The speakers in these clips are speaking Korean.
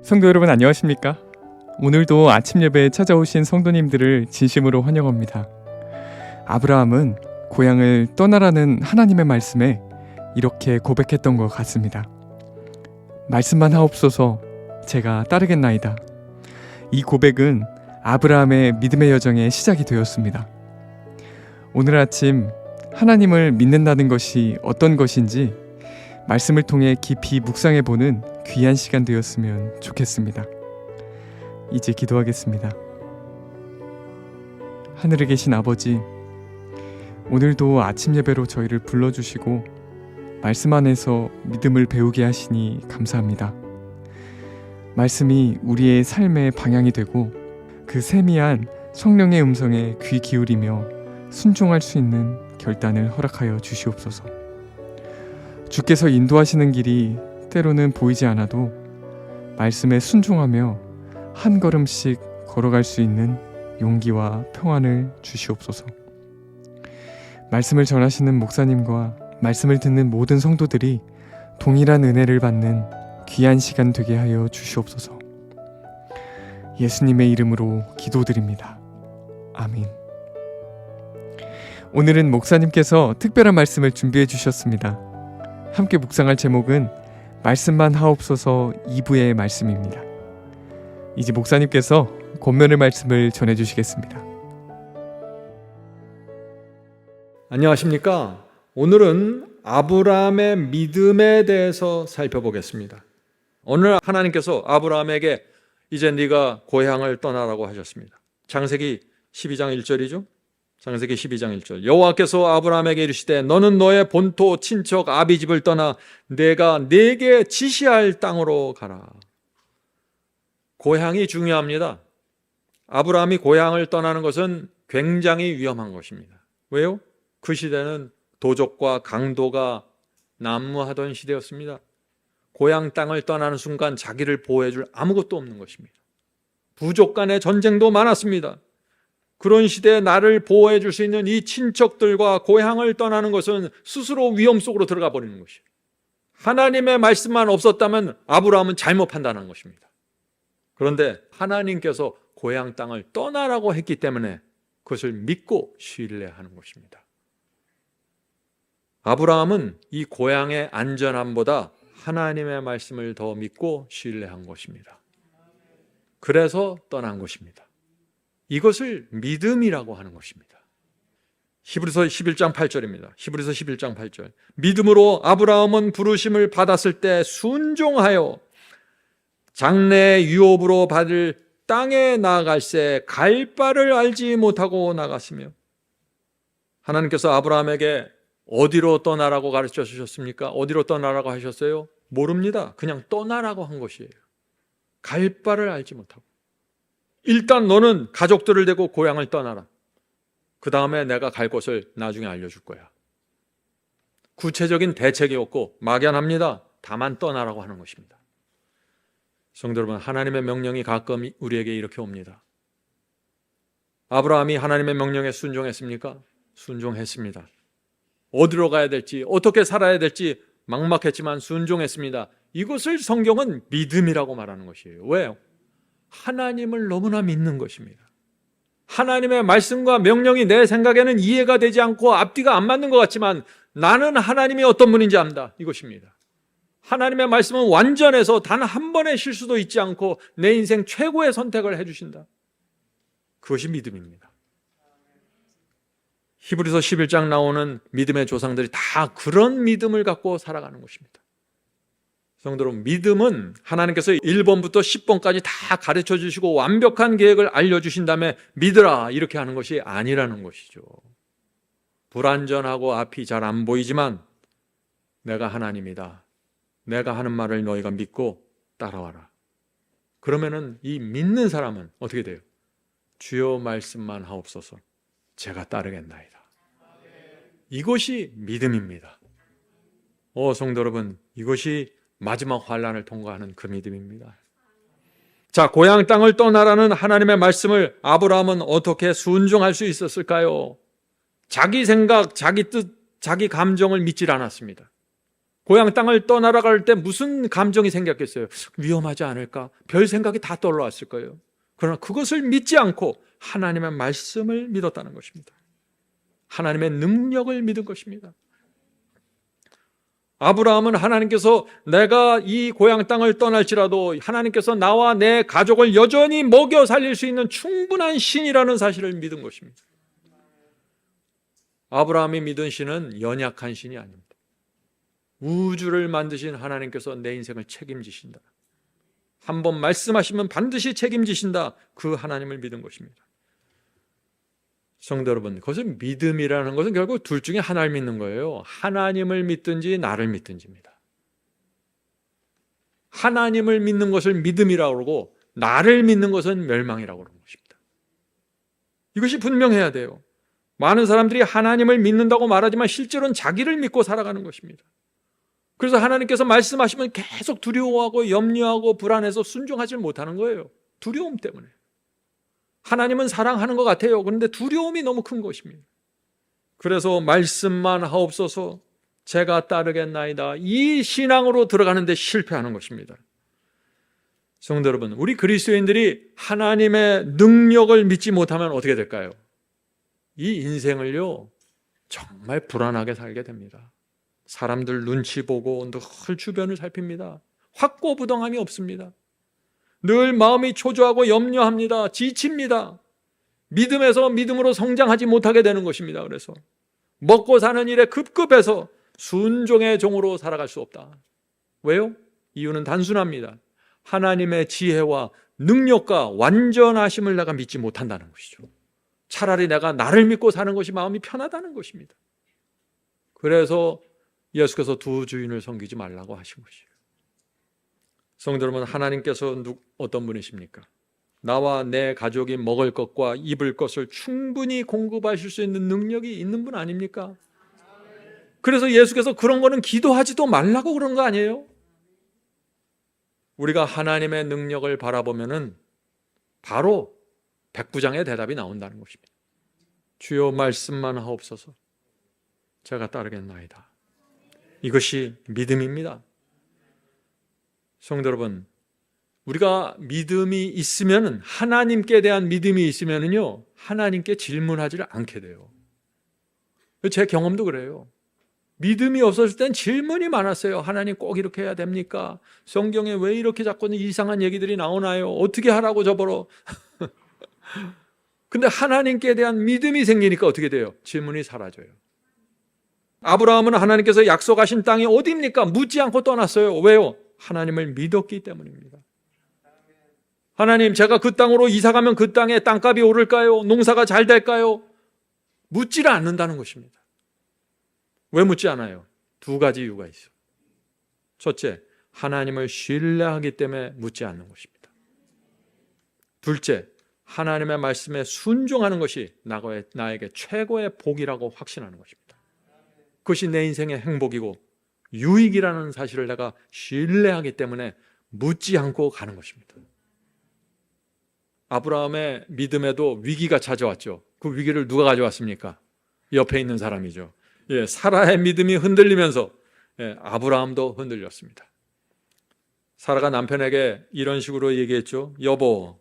성도 여러분 안녕하십니까? 오늘도 아침 예배에 찾아오신 성도님들을 진심으로 환영합니다. 아브라함은 고향을 떠나라는 하나님의 말씀에 이렇게 고백했던 것 같습니다. 말씀만 하옵소서 제가 따르겠나이다. 이 고백은 아브라함의 믿음의 여정의 시작이 되었습니다. 오늘 아침 하나님을 믿는다는 것이 어떤 것인지 말씀을 통해 깊이 묵상해보는 귀한 시간 되었으면 좋겠습니다. 이제 기도하겠습니다. 하늘에 계신 아버지, 오늘도 아침 예배로 저희를 불러주시고 말씀 안에서 믿음을 배우게 하시니 감사합니다. 말씀이 우리의 삶의 방향이 되고 그 세미한 성령의 음성에 귀 기울이며 순종할 수 있는 결단을 허락하여 주시옵소서. 주께서 인도하시는 길이 때로는 보이지 않아도 말씀에 순종하며 한 걸음씩 걸어갈 수 있는 용기와 평안을 주시옵소서. 말씀을 전하시는 목사님과 말씀을 듣는 모든 성도들이 동일한 은혜를 받는 귀한 시간 되게 하여 주시옵소서. 예수님의 이름으로 기도드립니다. 아멘. 오늘은 목사님께서 특별한 말씀을 준비해 주셨습니다. 함께 묵상할 제목은 말씀만 하옵소서 2부의 말씀입니다. 이제 목사님께서 권면의 말씀을 전해주시겠습니다. 안녕하십니까? 오늘은 아브라함의 믿음에 대해서 살펴보겠습니다. 오늘 하나님께서 아브라함에게 이제 네가 고향을 떠나라고 하셨습니다. 창세기 12장 1절이죠. 창세기 12장 1절. 여호와께서 아브라함에게 이르시되 너는 너의 본토 친척 아비 집을 떠나 내가 네게 지시할 땅으로 가라. 고향이 중요합니다. 아브라함이 고향을 떠나는 것은 굉장히 위험한 것입니다. 왜요? 그 시대는 도적과 강도가 난무하던 시대였습니다. 고향 땅을 떠나는 순간 자기를 보호해줄 아무것도 없는 것입니다. 부족 간의 전쟁도 많았습니다. 그런 시대에 나를 보호해 줄 수 있는 이 친척들과 고향을 떠나는 것은 스스로 위험 속으로 들어가 버리는 것이에요. 하나님의 말씀만 없었다면 아브라함은 잘못 판단한 것입니다. 그런데 하나님께서 고향 땅을 떠나라고 했기 때문에 그것을 믿고 신뢰하는 것입니다. 아브라함은 이 고향의 안전함보다 하나님의 말씀을 더 믿고 신뢰한 것입니다. 그래서 떠난 것입니다. 이것을 믿음이라고 하는 것입니다. 히브리서 11장 8절입니다. 히브리서 11장 8절. 믿음으로 아브라함은 부르심을 받았을 때 순종하여 장래 유업으로 받을 땅에 나아갈새 갈 바를 알지 못하고 나갔으며. 하나님께서 아브라함에게 어디로 떠나라고 가르쳐 주셨습니까? 어디로 떠나라고 하셨어요? 모릅니다. 그냥 떠나라고 한 것이에요. 갈 바를 알지 못하고. 일단 너는 가족들을 데리고 고향을 떠나라. 그 다음에 내가 갈 곳을 나중에 알려줄 거야. 구체적인 대책이 없고 막연합니다. 다만 떠나라고 하는 것입니다. 성도 여러분, 하나님의 명령이 가끔 우리에게 이렇게 옵니다. 아브라함이 하나님의 명령에 순종했습니까? 순종했습니다. 어디로 가야 될지, 어떻게 살아야 될지 막막했지만 순종했습니다. 이것을 성경은 믿음이라고 말하는 것이에요. 왜요? 하나님을 너무나 믿는 것입니다. 하나님의 말씀과 명령이 내 생각에는 이해가 되지 않고 앞뒤가 안 맞는 것 같지만 나는 하나님이 어떤 분인지 안다. 이것입니다. 하나님의 말씀은 완전해서 단 한 번의 실수도 있지 않고 내 인생 최고의 선택을 해주신다. 그것이 믿음입니다. 히브리서 11장 나오는 믿음의 조상들이 다 그런 믿음을 갖고 살아가는 것입니다. 성도 여러분, 믿음은 하나님께서 1번부터 10번까지 다 가르쳐 주시고 완벽한 계획을 알려주신 다음에 믿으라 이렇게 하는 것이 아니라는 것이죠. 불완전하고 앞이 잘 안 보이지만 내가 하나님이다. 내가 하는 말을 너희가 믿고 따라와라. 그러면은 이 믿는 사람은 어떻게 돼요? 주여 말씀만 하옵소서 제가 따르겠나이다. 이것이 믿음입니다. 성도 여러분, 이것이 마지막 환난을 통과하는 그 믿음입니다. 자, 고향 땅을 떠나라는 하나님의 말씀을 아브라함은 어떻게 순종할 수 있었을까요? 자기 생각, 자기 뜻, 자기 감정을 믿질 않았습니다. 고향 땅을 떠나러 갈 때 무슨 감정이 생겼겠어요? 위험하지 않을까? 별 생각이 다 떠올라왔을 거예요. 그러나 그것을 믿지 않고 하나님의 말씀을 믿었다는 것입니다. 하나님의 능력을 믿은 것입니다. 아브라함은 하나님께서 내가 이 고향 땅을 떠날지라도 하나님께서 나와 내 가족을 여전히 먹여 살릴 수 있는 충분한 신이라는 사실을 믿은 것입니다. 아브라함이 믿은 신은 연약한 신이 아닙니다. 우주를 만드신 하나님께서 내 인생을 책임지신다. 한번 말씀하시면 반드시 책임지신다. 그 하나님을 믿은 것입니다. 성도 여러분, 그것은 믿음이라는 것은 결국 둘 중에 하나를 믿는 거예요. 하나님을 믿든지 나를 믿든지입니다. 하나님을 믿는 것을 믿음이라고 그러고 나를 믿는 것은 멸망이라고 그러는 것입니다. 이것이 분명해야 돼요. 많은 사람들이 하나님을 믿는다고 말하지만 실제로는 자기를 믿고 살아가는 것입니다. 그래서 하나님께서 말씀하시면 계속 두려워하고 염려하고 불안해서 순종하지 못하는 거예요. 두려움 때문에. 하나님은 사랑하는 것 같아요. 그런데 두려움이 너무 큰 것입니다. 그래서 말씀만 하옵소서 제가 따르겠나이다. 이 신앙으로 들어가는데 실패하는 것입니다. 성도 여러분, 우리 그리스도인들이 하나님의 능력을 믿지 못하면 어떻게 될까요? 이 인생을요, 정말 불안하게 살게 됩니다. 사람들 눈치 보고 늘 주변을 살핍니다. 확고부동함이 없습니다. 늘 마음이 초조하고 염려합니다. 지칩니다. 믿음에서 믿음으로 성장하지 못하게 되는 것입니다. 그래서 먹고 사는 일에 급급해서 순종의 종으로 살아갈 수 없다. 왜요? 이유는 단순합니다. 하나님의 지혜와 능력과 완전하심을 내가 믿지 못한다는 것이죠. 차라리 내가 나를 믿고 사는 것이 마음이 편하다는 것입니다. 그래서 예수께서 두 주인을 섬기지 말라고 하신 것이에요. 성도 여러분, 하나님께서 어떤 분이십니까? 나와 내 가족이 먹을 것과 입을 것을 충분히 공급하실 수 있는 능력이 있는 분 아닙니까? 그래서 예수께서 그런 거는 기도하지도 말라고 그런 거 아니에요? 우리가 하나님의 능력을 바라보면은 바로 백부장의 대답이 나온다는 것입니다. 주여 말씀만 하옵소서 제가 따르겠나이다. 이것이 믿음입니다. 성도 여러분, 우리가 믿음이 있으면, 하나님께 대한 믿음이 있으면요, 하나님께 질문하지를 않게 돼요. 제 경험도 그래요. 믿음이 없었을 땐 질문이 많았어요. 하나님 꼭 이렇게 해야 됩니까? 성경에 왜 이렇게 자꾸 이상한 얘기들이 나오나요? 어떻게 하라고 저보러? 근데 하나님께 대한 믿음이 생기니까 어떻게 돼요? 질문이 사라져요. 아브라함은 하나님께서 약속하신 땅이 어디입니까? 묻지 않고 떠났어요. 왜요? 하나님을 믿었기 때문입니다. 하나님, 제가 그 땅으로 이사 가면 그 땅에 땅값이 오를까요? 농사가 잘 될까요? 묻지를 않는다는 것입니다. 왜 묻지 않아요? 두 가지 이유가 있어요. 첫째, 하나님을 신뢰하기 때문에 묻지 않는 것입니다. 둘째, 하나님의 말씀에 순종하는 것이 나에게 최고의 복이라고 확신하는 것입니다. 그것이 내 인생의 행복이고 유익이라는 사실을 내가 신뢰하기 때문에 묻지 않고 가는 것입니다. 아브라함의 믿음에도 위기가 찾아왔죠. 그 위기를 누가 가져왔습니까? 옆에 있는 사람이죠. 사라의 믿음이 흔들리면서 아브라함도 흔들렸습니다. 사라가 남편에게 이런 식으로 얘기했죠. 여보,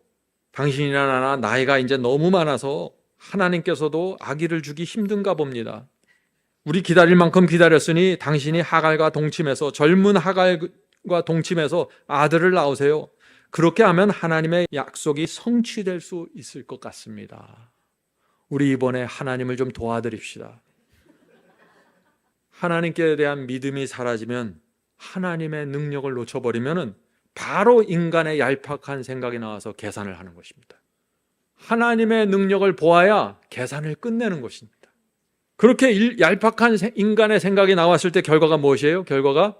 당신이나 나이가 이제 너무 많아서 하나님께서도 아기를 주기 힘든가 봅니다. 우리 기다릴 만큼 기다렸으니 당신이 하갈과 동침해서, 젊은 하갈과 동침해서 아들을 낳으세요. 그렇게 하면 하나님의 약속이 성취될 수 있을 것 같습니다. 우리 이번에 하나님을 좀 도와드립시다. 하나님께 대한 믿음이 사라지면, 하나님의 능력을 놓쳐버리면 바로 인간의 얄팍한 생각이 나와서 계산을 하는 것입니다. 하나님의 능력을 보아야 계산을 끝내는 것입니다. 그렇게 얄팍한 인간의 생각이 나왔을 때 결과가 무엇이에요? 결과가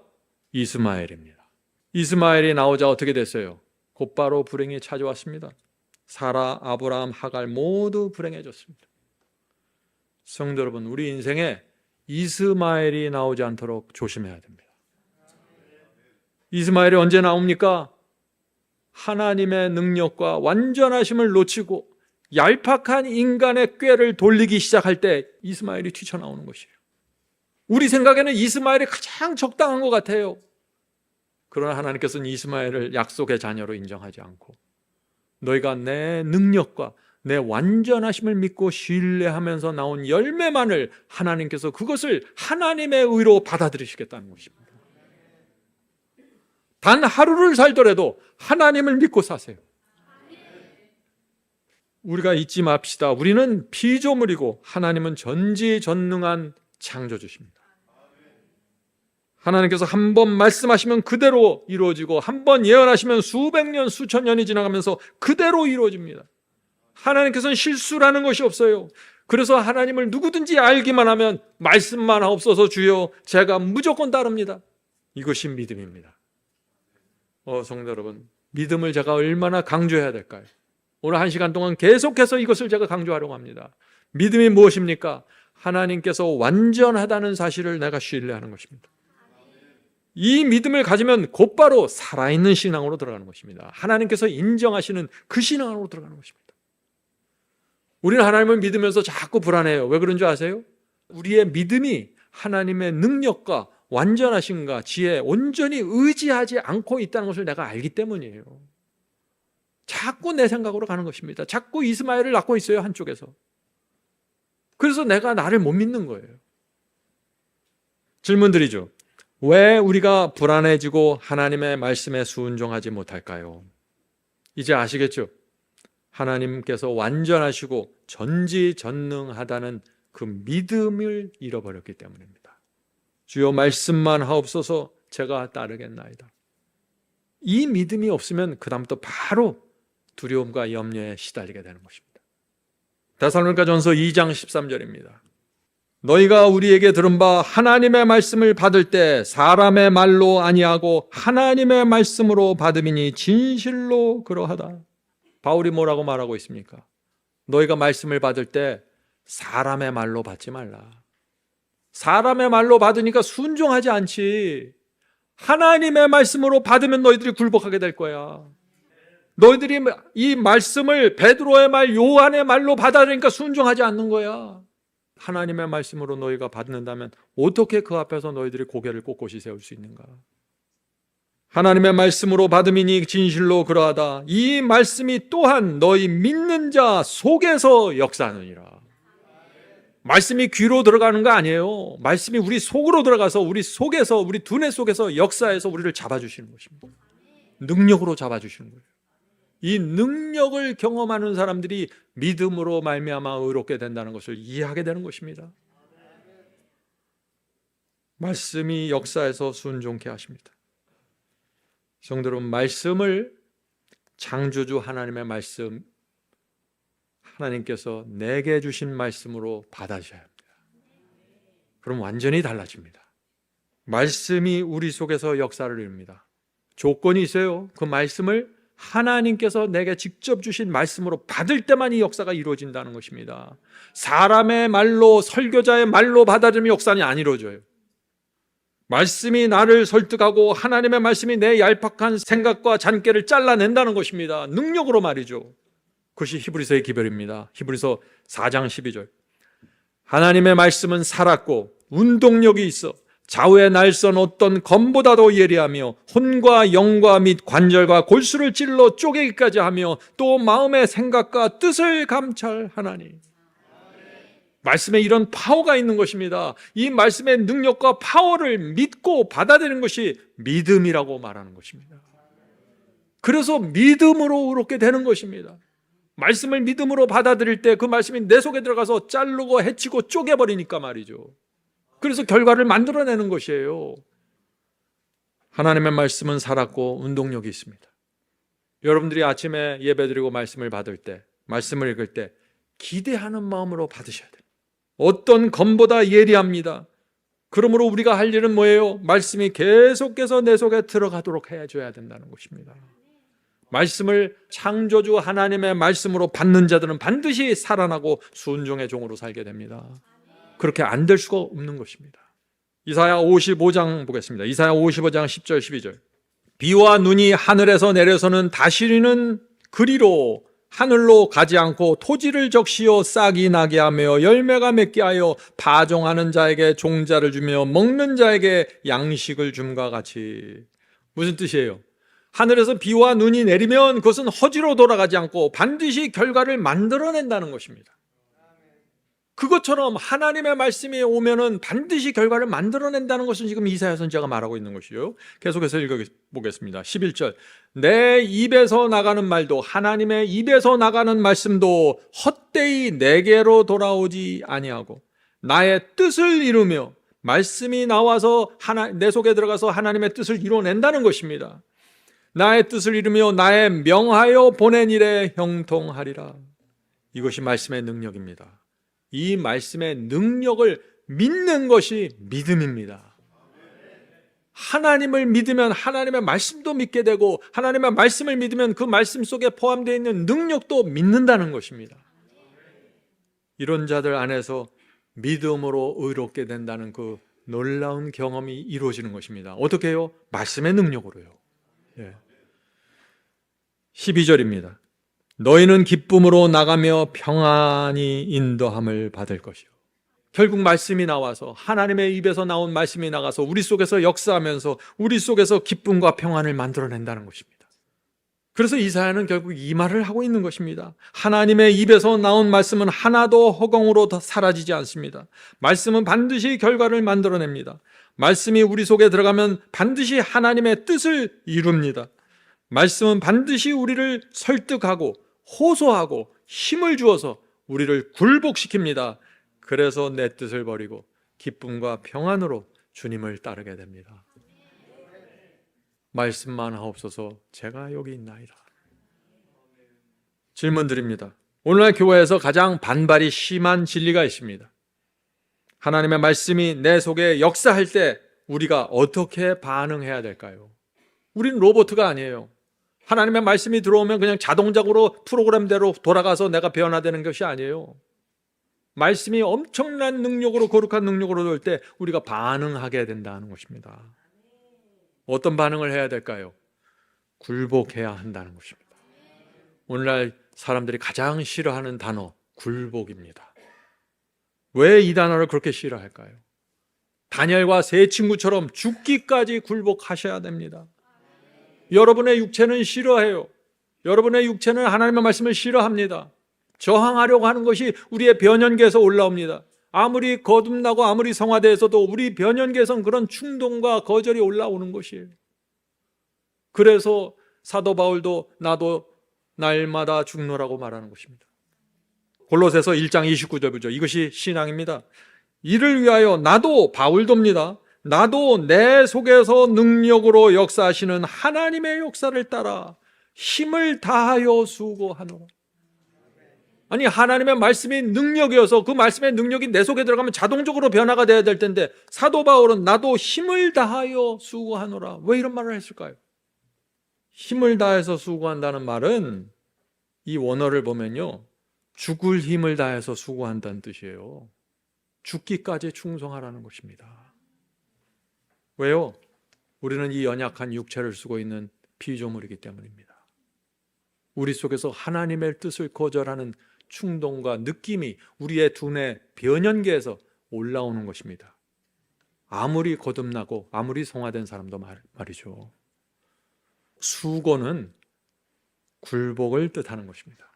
이스마엘입니다. 이스마엘이 나오자 어떻게 됐어요? 곧바로 불행이 찾아왔습니다. 사라, 아브라함, 하갈 모두 불행해졌습니다. 성도 여러분, 우리 인생에 이스마엘이 나오지 않도록 조심해야 됩니다. 이스마엘이 언제 나옵니까? 하나님의 능력과 완전하심을 놓치고 얄팍한 인간의 꾀를 돌리기 시작할 때 이스마엘이 튀쳐나오는 것이에요. 우리 생각에는 이스마엘이 가장 적당한 것 같아요. 그러나 하나님께서는 이스마엘을 약속의 자녀로 인정하지 않고 너희가 내 능력과 내 완전하심을 믿고 신뢰하면서 나온 열매만을 하나님께서 그것을 하나님의 의로 받아들이시겠다는 것입니다. 단 하루를 살더라도 하나님을 믿고 사세요. 우리가 잊지 맙시다. 우리는 피조물이고 하나님은 전지전능한 창조주십니다. 하나님께서 한 번 말씀하시면 그대로 이루어지고 한 번 예언하시면 수백 년, 수천 년이 지나가면서 그대로 이루어집니다. 하나님께서는 실수라는 것이 없어요. 그래서 하나님을 누구든지 알기만 하면 말씀만 없어서 주여 제가 무조건 따릅니다. 이것이 믿음입니다. 성도 여러분, 믿음을 제가 얼마나 강조해야 될까요? 오늘 1시간 동안 계속해서 이것을 제가 강조하려고 합니다. 믿음이 무엇입니까? 하나님께서 완전하다는 사실을 내가 신뢰하는 것입니다. 이 믿음을 가지면 곧바로 살아있는 신앙으로 들어가는 것입니다. 하나님께서 인정하시는 그 신앙으로 들어가는 것입니다. 우리는 하나님을 믿으면서 자꾸 불안해요. 왜 그런 줄 아세요? 우리의 믿음이 하나님의 능력과 완전하심과 지혜에 온전히 의지하지 않고 있다는 것을 내가 알기 때문이에요. 자꾸 내 생각으로 가는 것입니다. 자꾸 이스마엘을 낳고 있어요, 한쪽에서. 그래서 내가 나를 못 믿는 거예요. 질문 드리죠. 왜 우리가 불안해지고 하나님의 말씀에 순종하지 못할까요? 이제 아시겠죠? 하나님께서 완전하시고 전지전능하다는 그 믿음을 잃어버렸기 때문입니다. 주여 말씀만 하옵소서 제가 따르겠나이다. 이 믿음이 없으면 그 다음부터 바로 두려움과 염려에 시달리게 되는 것입니다. 데살로니가전서 2장 13절입니다. 너희가 우리에게 들은 바 하나님의 말씀을 받을 때 사람의 말로 아니하고 하나님의 말씀으로 받음이니 진실로 그러하다. 바울이 뭐라고 말하고 있습니까? 너희가 말씀을 받을 때 사람의 말로 받지 말라. 사람의 말로 받으니까 순종하지 않지. 하나님의 말씀으로 받으면 너희들이 굴복하게 될 거야. 너희들이 이 말씀을 베드로의 말, 요한의 말로 받아들이니까 순종하지 않는 거야. 하나님의 말씀으로 너희가 받는다면 어떻게 그 앞에서 너희들이 고개를 꼿꼿이 세울 수 있는가? 하나님의 말씀으로 받음이니 진실로 그러하다. 이 말씀이 또한 너희 믿는 자 속에서 역사하느니라. 말씀이 귀로 들어가는 거 아니에요. 말씀이 우리 속으로 들어가서 우리 속에서, 우리 두뇌 속에서 역사해서 우리를 잡아주시는 것입니다. 능력으로 잡아주시는 거예요. 이 능력을 경험하는 사람들이 믿음으로 말미암아 의롭게 된다는 것을 이해하게 되는 것입니다. 말씀이 역사해서 순종케 하십니다. 성도 여러분, 말씀을 창조주 하나님의 말씀, 하나님께서 내게 주신 말씀으로 받아셔야 합니다. 그럼 완전히 달라집니다. 말씀이 우리 속에서 역사를 이룹니다. 조건이 있어요. 그 말씀을 하나님께서 내게 직접 주신 말씀으로 받을 때만 이 역사가 이루어진다는 것입니다. 사람의 말로, 설교자의 말로 받아들이면 역사는 안 이루어져요. 말씀이 나를 설득하고 하나님의 말씀이 내 얄팍한 생각과 잔꾀를 잘라낸다는 것입니다. 능력으로 말이죠. 그것이 히브리서의 기별입니다. 히브리서 4장 12절. 하나님의 말씀은 살았고 운동력이 있어 좌우에 날선 어떤 검보다도 예리하며 혼과 영과 및 관절과 골수를 찔러 쪼개기까지 하며 또 마음의 생각과 뜻을 감찰하나니. 말씀에 이런 파워가 있는 것입니다. 이 말씀의 능력과 파워를 믿고 받아들이는 것이 믿음이라고 말하는 것입니다. 그래서 믿음으로 의롭게 되는 것입니다. 말씀을 믿음으로 받아들일 때 그 말씀이 내 속에 들어가서 자르고 해치고 쪼개버리니까 말이죠. 그래서 결과를 만들어내는 것이에요. 하나님의 말씀은 살았고 운동력이 있습니다. 여러분들이 아침에 예배드리고 말씀을 받을 때, 말씀을 읽을 때 기대하는 마음으로 받으셔야 돼요. 어떤 검보다 예리합니다. 그러므로 우리가 할 일은 뭐예요? 말씀이 계속해서 내 속에 들어가도록 해줘야 된다는 것입니다. 말씀을 창조주 하나님의 말씀으로 받는 자들은 반드시 살아나고 순종의 종으로 살게 됩니다. 그렇게 안 될 수가 없는 것입니다. 이사야 55장 보겠습니다. 이사야 55장 10절 12절. 비와 눈이 하늘에서 내려서는 다스리는 그리로 하늘로 가지 않고 토지를 적시어 싹이 나게 하며 열매가 맺게 하여 파종하는 자에게 종자를 주며 먹는 자에게 양식을 줌과 같이. 무슨 뜻이에요? 하늘에서 비와 눈이 내리면 그것은 허지로 돌아가지 않고 반드시 결과를 만들어낸다는 것입니다. 그것처럼 하나님의 말씀이 오면은 반드시 결과를 만들어낸다는 것을 지금 이사야 선지자가 말하고 있는 것이요. 계속해서 읽어보겠습니다. 11절. 내 입에서 나가는 말도 하나님의 입에서 나가는 말씀도 헛되이 내게로 돌아오지 아니하고 나의 뜻을 이루며 말씀이 나와서 내 속에 들어가서 하나님의 뜻을 이뤄낸다는 것입니다. 나의 뜻을 이루며 나의 명하여 보낸 일에 형통하리라. 이것이 말씀의 능력입니다. 이 말씀의 능력을 믿는 것이 믿음입니다. 하나님을 믿으면 하나님의 말씀도 믿게 되고 하나님의 말씀을 믿으면 그 말씀 속에 포함되어 있는 능력도 믿는다는 것입니다. 이런 자들 안에서 믿음으로 의롭게 된다는 그 놀라운 경험이 이루어지는 것입니다. 어떻게 해요? 말씀의 능력으로요. 12절입니다. 너희는 기쁨으로 나가며 평안히 인도함을 받을 것이요. 결국 말씀이 나와서 하나님의 입에서 나온 말씀이 나가서 우리 속에서 역사하면서 우리 속에서 기쁨과 평안을 만들어낸다는 것입니다. 그래서 이사야는 결국 이 말을 하고 있는 것입니다. 하나님의 입에서 나온 말씀은 하나도 허공으로 사라지지 않습니다. 말씀은 반드시 결과를 만들어냅니다. 말씀이 우리 속에 들어가면 반드시 하나님의 뜻을 이룹니다. 말씀은 반드시 우리를 설득하고 호소하고 힘을 주어서 우리를 굴복시킵니다. 그래서 내 뜻을 버리고 기쁨과 평안으로 주님을 따르게 됩니다. 말씀만 하옵소서 제가 여기 있나이다. 질문 드립니다. 오늘날 교회에서 가장 반발이 심한 진리가 있습니다. 하나님의 말씀이 내 속에 역사할 때 우리가 어떻게 반응해야 될까요? 우린 로봇가 아니에요. 하나님의 말씀이 들어오면 그냥 자동적으로 프로그램대로 돌아가서 내가 변화되는 것이 아니에요. 말씀이 엄청난 능력으로, 거룩한 능력으로 올 때 우리가 반응하게 된다는 것입니다. 어떤 반응을 해야 될까요? 굴복해야 한다는 것입니다. 오늘날 사람들이 가장 싫어하는 단어, 굴복입니다. 왜 이 단어를 그렇게 싫어할까요? 다니엘과 세 친구처럼 죽기까지 굴복하셔야 됩니다. 여러분의 육체는 싫어해요. 여러분의 육체는 하나님의 말씀을 싫어합니다. 저항하려고 하는 것이 우리의 변연계에서 올라옵니다. 아무리 거듭나고 아무리 성화돼서도 우리 변연계에서는 그런 충동과 거절이 올라오는 것이에요. 그래서 사도 바울도 나도 날마다 죽노라고 말하는 것입니다. 골로새서 1장 29절 보죠. 이것이 신앙입니다. 이를 위하여 나도 바울도입니다. 나도 내 속에서 능력으로 역사하시는 하나님의 역사를 따라 힘을 다하여 수고하노라. 아니 하나님의 말씀이 능력이어서 그 말씀의 능력이 내 속에 들어가면 자동적으로 변화가 돼야 될 텐데 사도 바울은 나도 힘을 다하여 수고하노라. 왜 이런 말을 했을까요? 힘을 다해서 수고한다는 말은 이 원어를 보면요, 죽을 힘을 다해서 수고한다는 뜻이에요. 죽기까지 충성하라는 것입니다. 왜요? 우리는 이 연약한 육체를 쓰고 있는 피조물이기 때문입니다. 우리 속에서 하나님의 뜻을 거절하는 충동과 느낌이 우리의 두뇌 변연계에서 올라오는 것입니다. 아무리 거듭나고 아무리 성화된 사람도 말이죠. 수고는 굴복을 뜻하는 것입니다.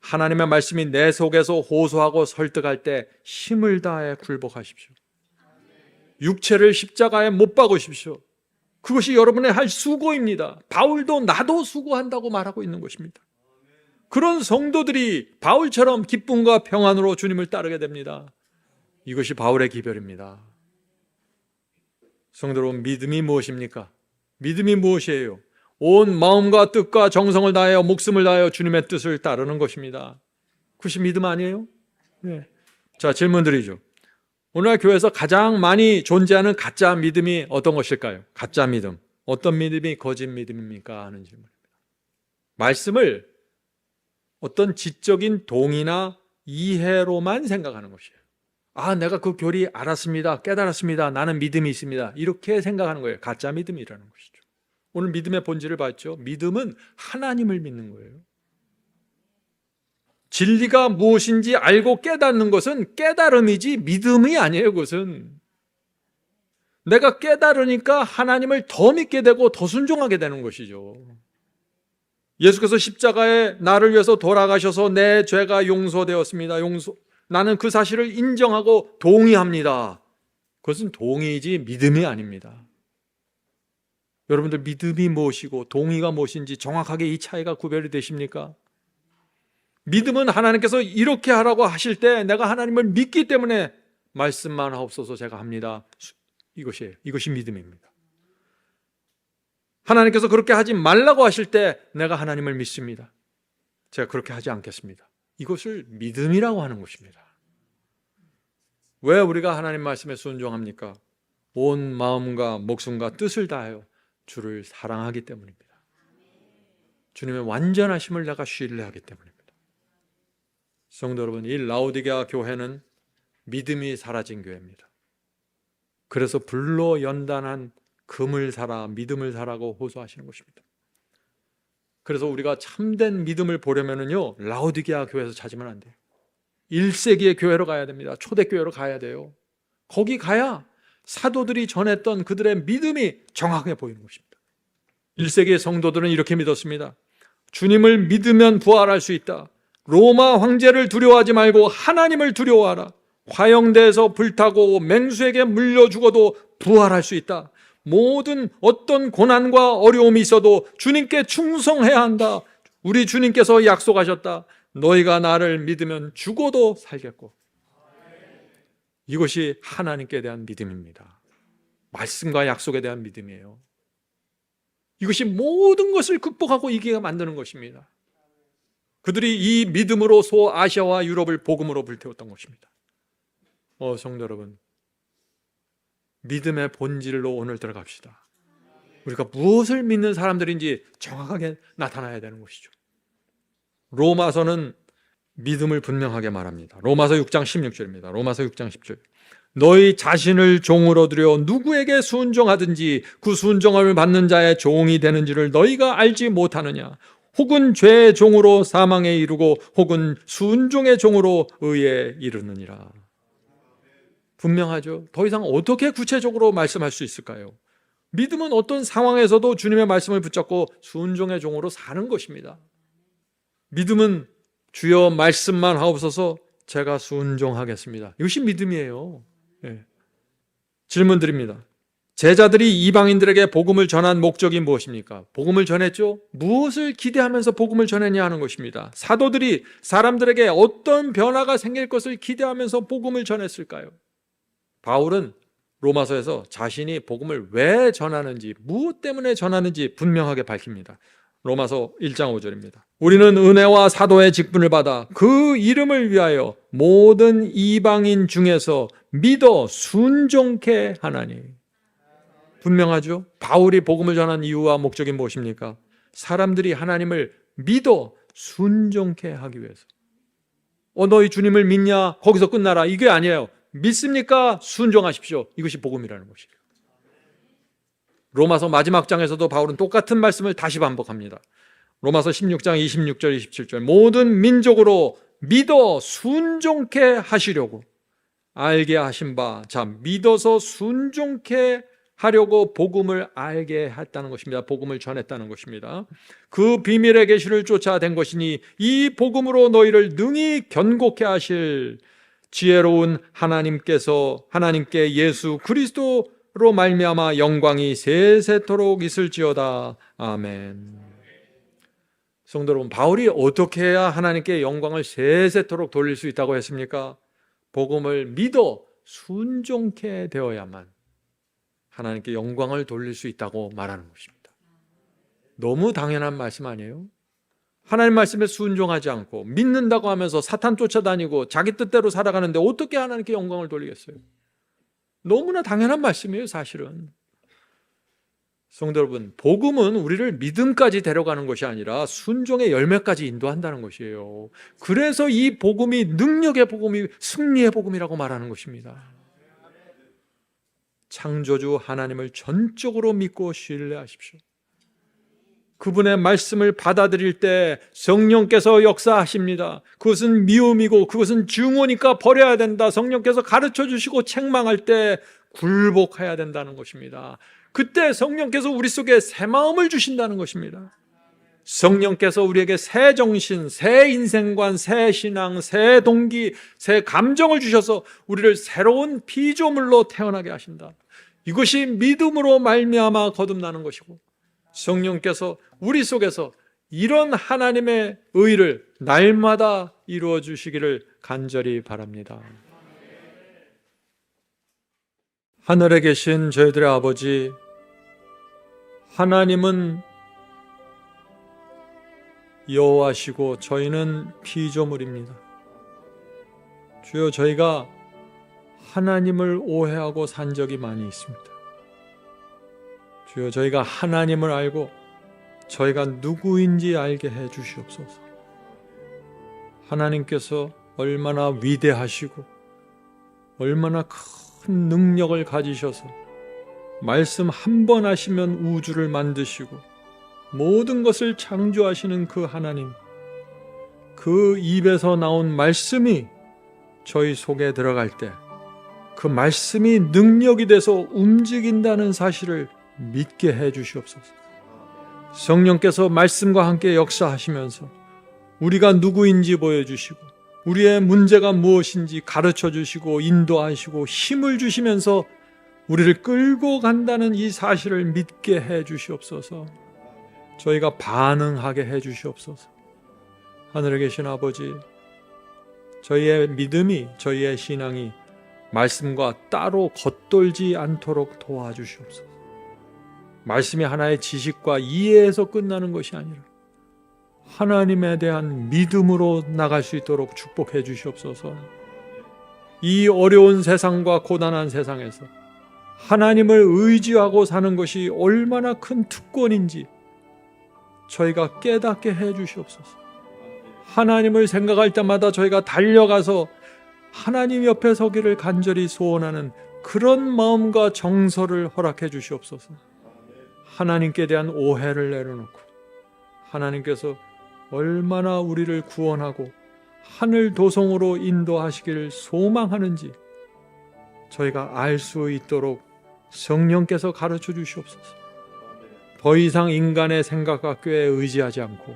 하나님의 말씀이 내 속에서 호소하고 설득할 때 힘을 다해 굴복하십시오. 육체를 십자가에 못 박으십시오. 그것이 여러분의 할 수고입니다. 바울도 나도 수고한다고 말하고 있는 것입니다. 그런 성도들이 바울처럼 기쁨과 평안으로 주님을 따르게 됩니다. 이것이 바울의 기별입니다. 성도 여러분, 믿음이 무엇입니까? 믿음이 무엇이에요? 온 마음과 뜻과 정성을 다하여 목숨을 다하여 주님의 뜻을 따르는 것입니다. 그것이 믿음 아니에요? 네. 자, 질문 드리죠. 오늘날 교회에서 가장 많이 존재하는 가짜 믿음이 어떤 것일까요? 가짜 믿음. 어떤 믿음이 거짓 믿음입니까? 하는 질문입니다. 말씀을 어떤 지적인 동의나 이해로만 생각하는 것이에요. 아, 내가 그 교리 알았습니다. 깨달았습니다. 나는 믿음이 있습니다. 이렇게 생각하는 거예요. 가짜 믿음이라는 것이죠. 오늘 믿음의 본질을 봤죠. 믿음은 하나님을 믿는 거예요. 진리가 무엇인지 알고 깨닫는 것은 깨달음이지 믿음이 아니에요. 그것은 내가 깨달으니까 하나님을 더 믿게 되고 더 순종하게 되는 것이죠. 예수께서 십자가에 나를 위해서 돌아가셔서 내 죄가 용서되었습니다. 나는 그 사실을 인정하고 동의합니다. 그것은 동의이지 믿음이 아닙니다. 여러분들 믿음이 무엇이고 동의가 무엇인지 정확하게 이 차이가 구별이 되십니까? 믿음은 하나님께서 이렇게 하라고 하실 때 내가 하나님을 믿기 때문에 말씀만 하옵소서 제가 합니다. 이것이 믿음입니다. 하나님께서 그렇게 하지 말라고 하실 때 내가 하나님을 믿습니다. 제가 그렇게 하지 않겠습니다. 이것을 믿음이라고 하는 것입니다. 왜 우리가 하나님 말씀에 순종합니까? 온 마음과 목숨과 뜻을 다하여 주를 사랑하기 때문입니다. 주님의 완전하심을 내가 신뢰하기 때문입니다. 성도 여러분, 이 라오디게아 교회는 믿음이 사라진 교회입니다. 그래서 불로 연단한 금을 사라, 믿음을 사라고 호소하시는 것입니다. 그래서 우리가 참된 믿음을 보려면요, 라오디게아 교회에서 찾으면 안 돼요. 1세기의 교회로 가야 됩니다. 초대교회로 가야 돼요. 거기 가야 사도들이 전했던 그들의 믿음이 정확하게 보이는 것입니다. 1세기의 성도들은 이렇게 믿었습니다. 주님을 믿으면 부활할 수 있다. 로마 황제를 두려워하지 말고 하나님을 두려워하라. 화영대에서 불타고 맹수에게 물려 죽어도 부활할 수 있다. 모든 어떤 고난과 어려움이 있어도 주님께 충성해야 한다. 우리 주님께서 약속하셨다. 너희가 나를 믿으면 죽어도 살겠고. 이것이 하나님께 대한 믿음입니다. 말씀과 약속에 대한 믿음이에요. 이것이 모든 것을 극복하고 이기게 만드는 것입니다. 그들이 이 믿음으로 소아시아와 유럽을 복음으로 불태웠던 것입니다. 성도 여러분, 믿음의 본질로 오늘 들어갑시다. 우리가 무엇을 믿는 사람들인지 정확하게 나타나야 되는 것이죠. 로마서는 믿음을 분명하게 말합니다. 로마서 6장 16절입니다. 로마서 6장 10절. 너희 자신을 종으로 들여 누구에게 순종하든지 그 순종함을 받는 자의 종이 되는지를 너희가 알지 못하느냐. 혹은 죄의 종으로 사망에 이르고 혹은 순종의 종으로 의에 이르느니라. 분명하죠. 더 이상 어떻게 구체적으로 말씀할 수 있을까요? 믿음은 어떤 상황에서도 주님의 말씀을 붙잡고 순종의 종으로 사는 것입니다. 믿음은 주여 말씀만 하옵소서 제가 순종하겠습니다. 이것이 믿음이에요. 질문 드립니다. 제자들이 이방인들에게 복음을 전한 목적이 무엇입니까? 복음을 전했죠? 무엇을 기대하면서 복음을 전했냐 하는 것입니다. 사도들이 사람들에게 어떤 변화가 생길 것을 기대하면서 복음을 전했을까요? 바울은 로마서에서 자신이 복음을 왜 전하는지, 무엇 때문에 전하는지 분명하게 밝힙니다. 로마서 1장 5절입니다. 우리는 은혜와 사도의 직분을 받아 그 이름을 위하여 모든 이방인 중에서 믿어 순종케 하나니. 분명하죠? 바울이 복음을 전한 이유와 목적이 무엇입니까? 사람들이 하나님을 믿어 순종케 하기 위해서. 너희 주님을 믿냐? 거기서 끝나라. 이게 아니에요. 믿습니까? 순종하십시오. 이것이 복음이라는 것이에요. 로마서 마지막 장에서도 바울은 똑같은 말씀을 다시 반복합니다. 로마서 16장 26절 27절. 모든 민족으로 믿어 순종케 하시려고 알게 하신 바, 자, 믿어서 순종케 하려고 복음을 알게 했다는 것입니다. 복음을 전했다는 것입니다. 그 비밀의 계시를 쫓아낸 것이니 이 복음으로 너희를 능히 견고케 하실 지혜로운 하나님께 예수 그리스도로 말미암아 영광이 세세토록 있을지어다. 아멘. 성도 여러분, 바울이 어떻게 해야 하나님께 영광을 세세토록 돌릴 수 있다고 했습니까? 복음을 믿어 순종케 되어야만 하나님께 영광을 돌릴 수 있다고 말하는 것입니다. 너무 당연한 말씀 아니에요? 하나님 말씀에 순종하지 않고 믿는다고 하면서 사탄 쫓아다니고 자기 뜻대로 살아가는데 어떻게 하나님께 영광을 돌리겠어요? 너무나 당연한 말씀이에요, 사실은. 성도 여러분, 복음은 우리를 믿음까지 데려가는 것이 아니라 순종의 열매까지 인도한다는 것이에요. 그래서 이 복음이 능력의 복음이 승리의 복음이라고 말하는 것입니다. 창조주 하나님을 전적으로 믿고 신뢰하십시오. 그분의 말씀을 받아들일 때 성령께서 역사하십니다. 그것은 미움이고 그것은 증오니까 버려야 된다. 성령께서 가르쳐 주시고 책망할 때 굴복해야 된다는 것입니다. 그때 성령께서 우리 속에 새 마음을 주신다는 것입니다. 성령께서 우리에게 새 정신, 새 인생관, 새 신앙, 새 동기, 새 감정을 주셔서 우리를 새로운 피조물로 태어나게 하신다. 이것이 믿음으로 말미암아 거듭나는 것이고, 성령께서 우리 속에서 이런 하나님의 의를 날마다 이루어 주시기를 간절히 바랍니다. 하늘에 계신 저희들의 아버지, 하나님은 여호와시고 저희는 피조물입니다. 주여, 저희가 하나님을 오해하고 산 적이 많이 있습니다. 주여, 저희가 하나님을 알고 저희가 누구인지 알게 해 주시옵소서. 하나님께서 얼마나 위대하시고 얼마나 큰 능력을 가지셔서 말씀 한 번 하시면 우주를 만드시고 모든 것을 창조하시는 그 하나님, 그 입에서 나온 말씀이 저희 속에 들어갈 때 그 말씀이 능력이 돼서 움직인다는 사실을 믿게 해 주시옵소서. 성령께서 말씀과 함께 역사하시면서 우리가 누구인지 보여주시고 우리의 문제가 무엇인지 가르쳐 주시고 인도하시고 힘을 주시면서 우리를 끌고 간다는 이 사실을 믿게 해 주시옵소서. 저희가 반응하게 해 주시옵소서. 하늘에 계신 아버지, 저희의 믿음이, 저희의 신앙이 말씀과 따로 겉돌지 않도록 도와주시옵소서. 말씀이 하나의 지식과 이해에서 끝나는 것이 아니라 하나님에 대한 믿음으로 나갈 수 있도록 축복해 주시옵소서. 이 어려운 세상과 고단한 세상에서 하나님을 의지하고 사는 것이 얼마나 큰 특권인지 저희가 깨닫게 해 주시옵소서. 하나님을 생각할 때마다 저희가 달려가서 하나님 옆에 서기를 간절히 소원하는 그런 마음과 정서를 허락해 주시옵소서. 하나님께 대한 오해를 내려놓고 하나님께서 얼마나 우리를 구원하고 하늘 도성으로 인도하시기를 소망하는지 저희가 알 수 있도록 성령께서 가르쳐 주시옵소서. 더 이상 인간의 생각과 꾀에 의지하지 않고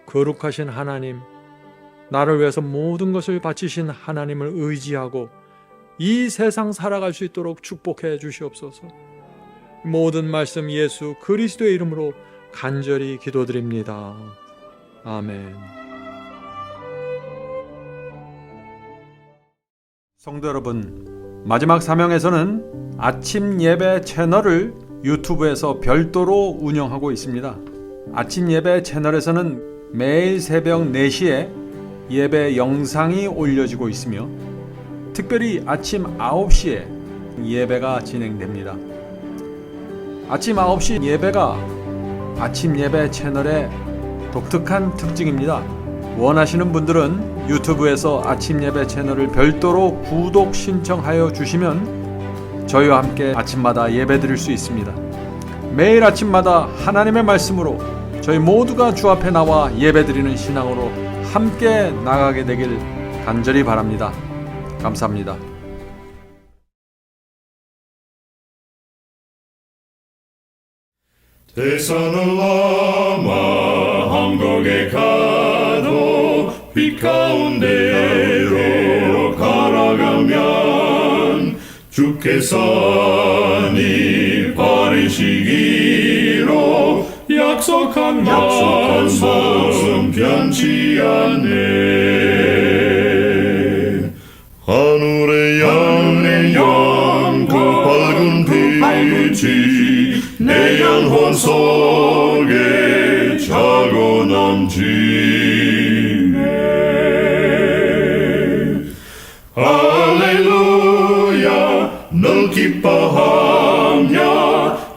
거룩하신 하나님, 나를 위해서 모든 것을 바치신 하나님을 의지하고 이 세상 살아갈 수 있도록 축복해 주시옵소서. 모든 말씀 예수 그리스도의 이름으로 간절히 기도드립니다. 아멘. 성도 여러분, 마지막 사명에서는 아침 예배 채널을 유튜브에서 별도로 운영하고 있습니다. 아침 예배 채널에서는 매일 새벽 4시에 예배 영상이 올려지고 있으며 특별히 아침 9시에 예배가 진행됩니다. 아침 9시 예배가 아침 예배 채널의 독특한 특징입니다. 원하시는 분들은 유튜브에서 아침 예배 채널을 별도로 구독 신청하여 주시면 저희와 함께 아침마다 예배 드릴 수 있습니다. 매일 아침마다 하나님의 말씀으로 저희 모두가 주 앞에 나와 예배 드리는 신앙으로 함께 나가게 되길 간절히 바랍니다. 감사합니다. 대산을 넘어 한국에 가도 빛 가운데로 걸어가면 주께서 네 버리시기로 약속한 말씀 변치 않네. 하늘의 양 그 밝은 빛이 내 영혼 속에 자고 넘치네. 할렐루야 늘 기뻐하며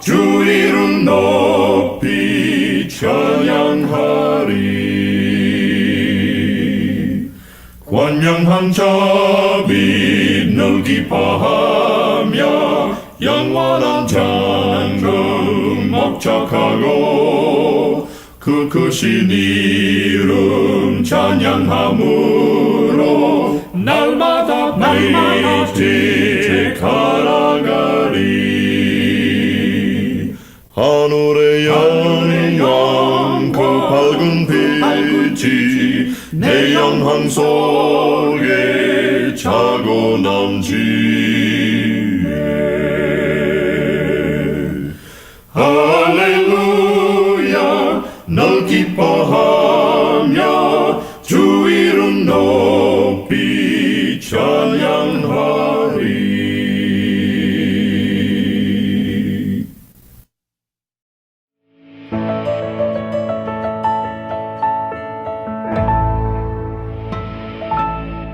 주 이름 높이 찬양하리. 권명한 자비 늘 기뻐하며 영원한 장금 정착하고 그 크신 이름 찬양함으로 날마다 빛이 갈아가리. 하늘의 영광 그 밝은 빛이 내 영혼 속에 차고 넘치